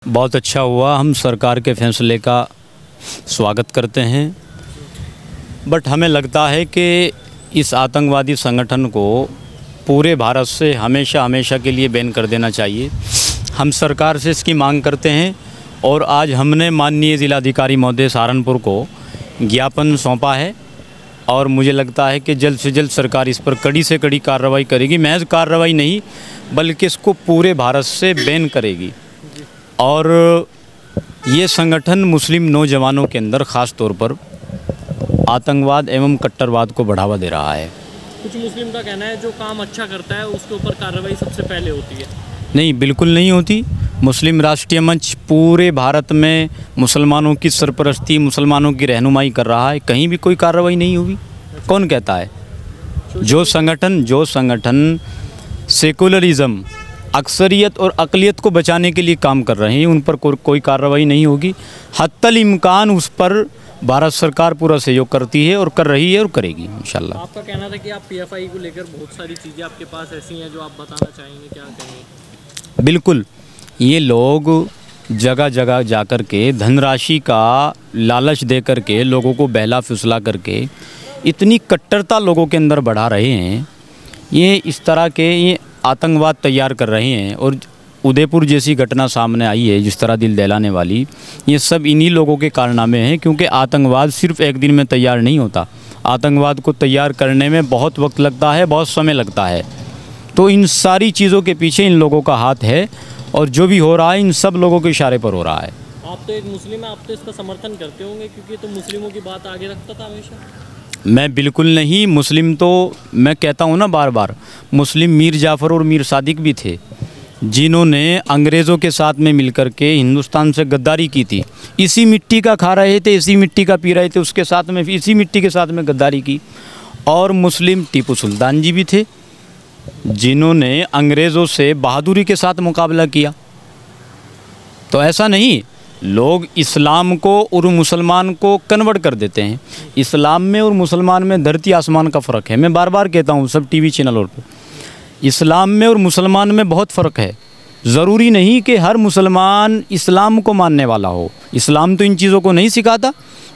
बहुत अच्छा हुआ, हम सरकार के फैसले का स्वागत करते हैं। बट हमें लगता है कि इस आतंकवादी संगठन को पूरे भारत से हमेशा हमेशा के लिए बैन कर देना चाहिए। हम सरकार से इसकी मांग करते हैं और आज हमने माननीय ज़िलाधिकारी महोदय सहारनपुर को ज्ञापन सौंपा है और मुझे लगता है कि जल्द से जल्द सरकार इस पर कड़ी से कड़ी कार्रवाई करेगी। महज कार्रवाई नहीं बल्कि इसको पूरे भारत से बैन करेगी। और ये संगठन मुस्लिम नौजवानों के अंदर ख़ास तौर पर आतंकवाद एवं कट्टरवाद को बढ़ावा दे रहा है। कुछ मुस्लिम का कहना है जो काम अच्छा करता है उसके ऊपर कार्रवाई सबसे पहले होती है। नहीं, बिल्कुल नहीं होती। मुस्लिम राष्ट्रीय मंच पूरे भारत में मुसलमानों की सरपरस्ती, मुसलमानों की रहनुमाई कर रहा है, कहीं भी कोई कार्रवाई नहीं हुई। कौन कहता है? जो संगठन सेकुलरिज्म, अक्सरियत और अक़लियत को बचाने के लिए काम कर रहे हैं, उन पर कोई कार्रवाई नहीं होगी। हत्तल इम्कान उस पर भारत सरकार पूरा सहयोग करती है और कर रही है और करेगी इंशाल्लाह। आपका कहना था कि आप पीएफआई को लेकर बहुत सारी चीज़ें आपके पास ऐसी हैं जो आप बताना चाहेंगे, क्या कहेंगे? बिल्कुल, ये लोग जगह जगह जाकर के धनराशि का लालच दे करके लोगों को बहला फुसला करके इतनी कट्टरता लोगों के अंदर बढ़ा रहे हैं। ये इस तरह के ये आतंकवाद तैयार कर रहे हैं और उदयपुर जैसी घटना सामने आई है जिस तरह दिल दहलाने वाली, ये सब इन्हीं लोगों के कारनामे हैं। क्योंकि आतंकवाद सिर्फ एक दिन में तैयार नहीं होता। आतंकवाद को तैयार करने में बहुत वक्त लगता है, बहुत समय लगता है। तो इन सारी चीज़ों के पीछे इन लोगों का हाथ है और जो भी हो रहा है इन सब लोगों के इशारे पर हो रहा है। आप तो एक मुस्लिम हैं, आप तो इसका समर्थन करते होंगे क्योंकि तो मुस्लिमों की बात आगे रखता था हमेशा। मैं बिल्कुल नहीं। मुस्लिम तो मैं कहता हूँ ना बार बार, मुस्लिम मीर जाफ़र और मीर सादिक भी थे जिन्होंने अंग्रेज़ों के साथ में मिलकर के हिंदुस्तान से गद्दारी की थी। इसी मिट्टी का खा रहे थे, इसी मिट्टी का पी रहे थे, उसके साथ में इसी मिट्टी के साथ में गद्दारी की। और मुस्लिम टीपू सुल्तान जी भी थे जिन्होंने अंग्रेज़ों से बहादुरी के साथ मुकाबला किया। तो ऐसा नहीं, लोग इस्लाम को और मुसलमान को कन्वर्ट कर देते हैं। इस्लाम में और मुसलमान में धरती आसमान का फ़र्क है। मैं बार बार कहता हूँ सब टीवी चैनलों पर, इस्लाम में और मुसलमान में बहुत फ़र्क है। ज़रूरी नहीं कि हर मुसलमान इस्लाम को मानने वाला हो। इस्लाम तो इन चीज़ों को नहीं सिखाता।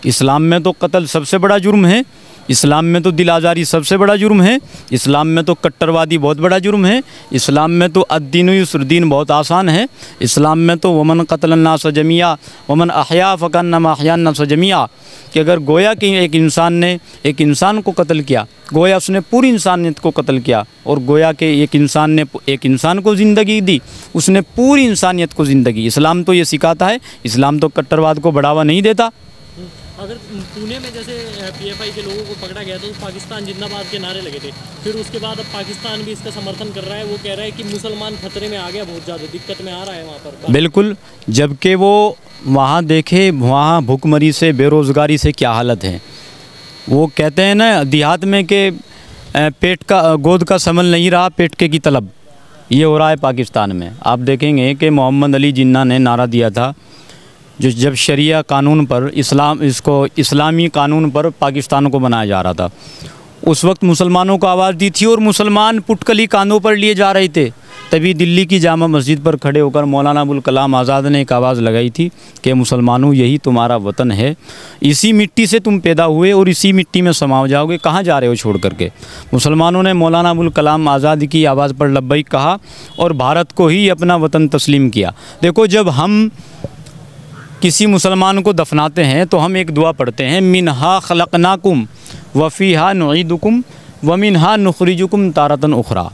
इस्लाम में तो कत्ल सबसे बड़ा जुर्म है, इस्लाम में तो दिल आज़ारी सबसे बड़ा जुर्म है, इस्लाम में तो कट्टरवादी बहुत बड़ा जुर्म है, इस्लाम में तो अद्दीन युस्र बहुत आसान है। इस्लाम में तो वमन क़त्ल अन्नास जमिया वमन अहया फ़कन्नमा अहया अन्नास जमिया, कि अगर गोया कि एक इंसान ने एक इंसान को कत्ल किया, गोया उसने पूरी इंसानियत को कत्ल किया, और गोया के एक इंसान ने एक इंसान को ज़िंदगी दी, उसने पूरी इंसानियत को ज़िंदगी। इस्लाम तो ये सिखाता है। इस्लाम तो कट्टरवाद को बढ़ावा नहीं देता। अगर पुणे में जैसे पीएफआई के लोगों को पकड़ा गया तो पाकिस्तान जिंदाबाद के नारे लगे थे, फिर उसके बाद अब पाकिस्तान भी इसका समर्थन कर रहा है। वो कह रहा है कि मुसलमान खतरे में आ गया, बहुत ज़्यादा दिक्कत में आ रहा है वहाँ पर। बिल्कुल, जबकि वो वहाँ देखे वहाँ भूखमरी से, बेरोज़गारी से क्या हालत है। वो कहते हैं ना देहात में कि पेट का गोद का संभल नहीं रहा, पेट के की तलब। ये हो रहा है पाकिस्तान में। आप देखेंगे कि मोहम्मद अली जिन्ना ने नारा दिया था जो जब शरिया कानून पर इस्लामी कानून पर पाकिस्तान को बनाया जा रहा था, उस वक्त मुसलमानों को आवाज़ दी थी और मुसलमान पुटकली कांधों पर लिए जा रहे थे। तभी दिल्ली की जामा मस्जिद पर खड़े होकर मौलाना अबुल कलाम आज़ाद ने एक आवाज़ लगाई थी कि मुसलमानों यही तुम्हारा वतन है, इसी मिट्टी से तुम पैदा हुए और इसी मिट्टी में समा जाओगे, कहाँ जा रहे हो छोड़ करके। मुसलमानों ने मौलाना अबुल कलाम आज़ाद की आवाज़ पर लब्बैक कहा और भारत को ही अपना वतन तस्लीम किया। देखो, जब हम किसी मुसलमान को दफनाते हैं तो हम एक दुआ पढ़ते हैं, मिनहा खलकनाकुम वफ़ीहा नुईदुकुम वमिनहा नुखरिजुकुम तारतन उखरा,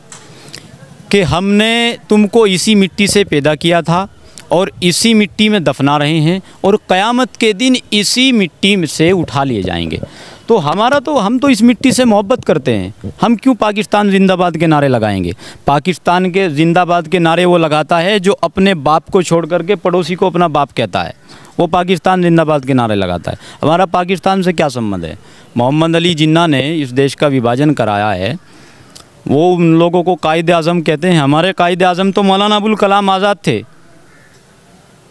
कि हमने तुमको इसी मिट्टी से पैदा किया था और इसी मिट्टी में दफना रहे हैं और क़यामत के दिन इसी मिट्टी से उठा लिए जाएंगे। तो हम तो इस मिट्टी से मोहब्बत करते हैं। हम क्यों पाकिस्तान जिंदाबाद के नारे लगाएंगे? पाकिस्तान के जिंदाबाद के नारे वो लगाता है जो अपने बाप को छोड़ करके पड़ोसी को अपना बाप कहता है, वो पाकिस्तान जिंदाबाद के नारे लगाता है। हमारा पाकिस्तान से क्या संबंध है? मोहम्मद अली जिन्ना ने इस देश का विभाजन कराया है, वो उन लोगों को कायदे आज़म कहते हैं। हमारे कायदे आज़म तो मौलाना अबुल कलाम आज़ाद थे,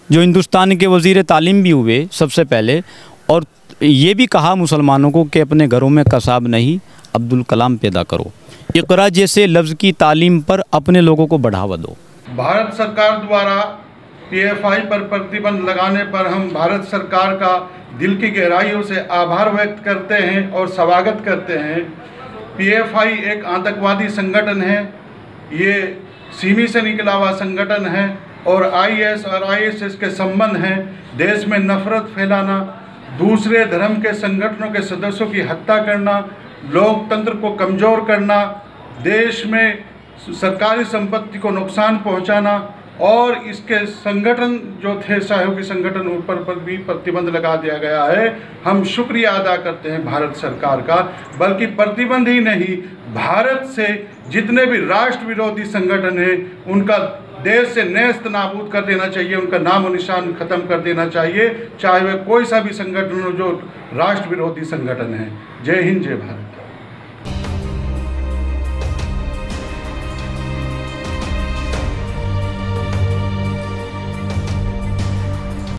जो हिंदुस्तान के वज़ीर तालीम भी हुए सबसे पहले, और ये भी कहा मुसलमानों को कि अपने घरों में कसाब नहीं अब्दुल कलाम पैदा करो। इक़रा जैसे लफ्ज़ की तालीम पर अपने लोगों को बढ़ावा दो। भारत सरकार द्वारा पीएफआई पर प्रतिबंध लगाने पर हम भारत सरकार का दिल की गहराइयों से आभार व्यक्त करते हैं और स्वागत करते हैं। पीएफआई एक आतंकवादी संगठन है, ये सीमी से निकला हुआ संगठन है और आईएस और आईएसएस के संबंध हैं देश में नफरत फैलाना, दूसरे धर्म के संगठनों के सदस्यों की हत्या करना, लोकतंत्र को कमज़ोर करना, देश में सरकारी संपत्ति को नुकसान पहुंचाना और इसके संगठन जो थे सहयोगी संगठन उन पर भी प्रतिबंध लगा दिया गया है। हम शुक्रिया अदा करते हैं भारत सरकार का, बल्कि प्रतिबंध ही नहीं, भारत से जितने भी राष्ट्र विरोधी संगठन हैं उनका देश से नेस्त नाबूद कर देना चाहिए, उनका नामो निशान खत्म कर देना चाहिए, चाहे वह कोई सा भी संगठन हो जो राष्ट्र विरोधी संगठन है। जय हिंद, जय भारत।